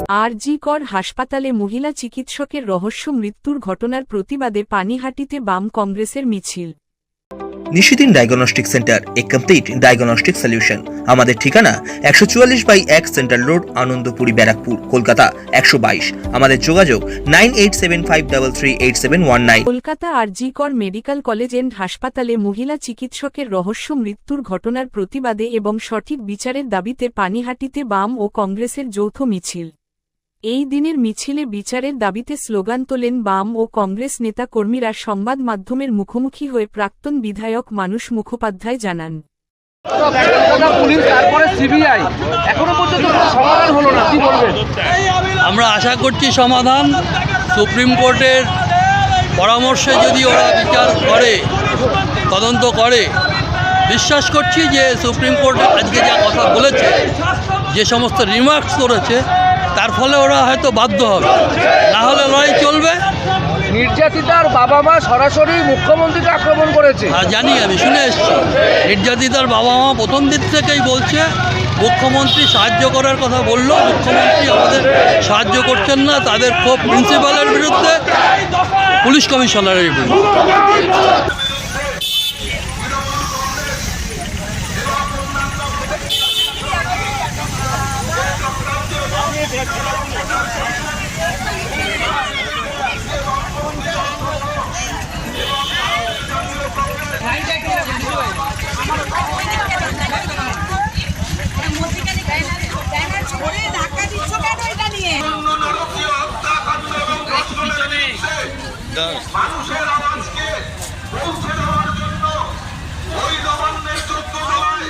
আরজি কর হাসপাতালে মহিলা চিকিৎসকের রহস্য মৃত্যুর ঘটনার প্রতিবাদে পানিহাটিতে বাম কংগ্রেসের মিছিল। নিশিদিন ডায়াগনস্টিক সেন্টার, এ কমপ্লিট ডায়াগনস্টিক সলিউশন। আমাদের ঠিকানা 144/1 সেন্ট্রাল রোড, আনন্দপুরি, ব্যারাকপুর, কলকাতা 122। আমাদের যোগাযোগ 9875338719। কলকাতা আরজি কর মেডিকেল কলেজ এন্ড হাসপাতালে মহিলা চিকিৎসকের রহস্য মৃত্যুর ঘটনার প্রতিবাদে এবং সঠিক বিচারের দাবিতে পানিহাটিতে বাম ও কংগ্রেসের যৌথ মিছিল। এই দিনের মিছিলে বিচারের দাবিতে স্লোগান তোলেন বাম ও কংগ্রেস নেতা কর্মীরা। সংবাদ মাধ্যমের মুখোমুখি হয়ে প্রাক্তন বিধায়ক মানুষ মুখোপাধ্যায় জানান, আমরা আশা করছি সমাধান। সুপ্রিম কোর্টের পরামর্শে যদি ওরা বিচার করে, তদন্ত করে, বিশ্বাস করছি যে সুপ্রিম কোর্ট আজকে যা কথা বলেছে, যে সমস্ত রিমার্কস করেছে, তার ফলে ওরা হয়তো বাধ্য হবে, না হলে লড়াই চলবে। নির্যাতিতার বাবা মা সরাসরি মুখ্যমন্ত্রীকে আক্রমণ করেছে। জানি, আমি শুনে এসেছি। নির্যাতিতার বাবা মা প্রথম দিক থেকেই বলছে মুখ্যমন্ত্রী সাহায্য করার কথা বলল, মুখ্যমন্ত্রী আমাদের সাহায্য করছেন না। তাদের ক্ষোভ প্রিন্সিপালের বিরুদ্ধে, পুলিশ কমিশনারের বিরুদ্ধে। মানুষের আওয়াজকে পৌঁছে দেওয়ার জন্য ওই নবান্নের 14 জেলায়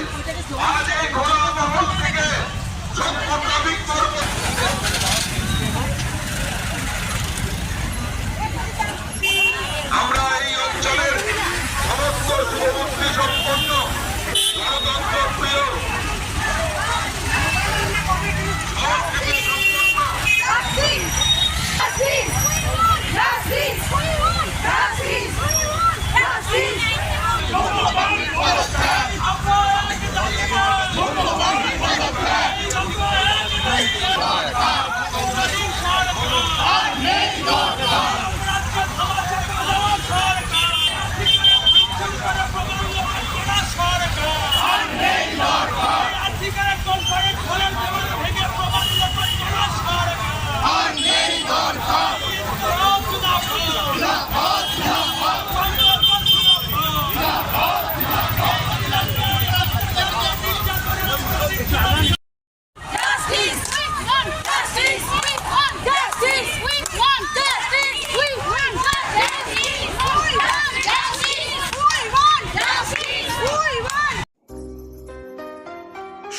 আজ এই ঘোড়া মহল থেকে আমরা এই অঞ্চলের সমস্ত যুবমন্ত্রী সম্পন্ন গণতন্ত্র প্রিয়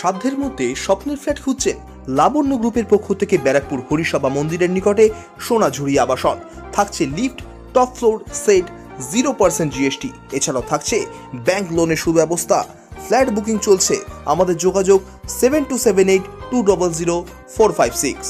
সাধ্যের মধ্যে স্বপ্নের ফ্ল্যাট খুঁজছেন? লাবণ্য গ্রুপের পক্ষ থেকে ব্যারাকপুর হরিসভা মন্দিরের নিকটে সোনাঝুরি আবাসন। থাকছে lift, top floor, set, 0% GST। এছাড়াও থাকছে ব্যাংক লোনের সুব্যবস্থা। ফ্ল্যাট বুকিং চলছে। আমাদের যোগাযোগ 7278200456।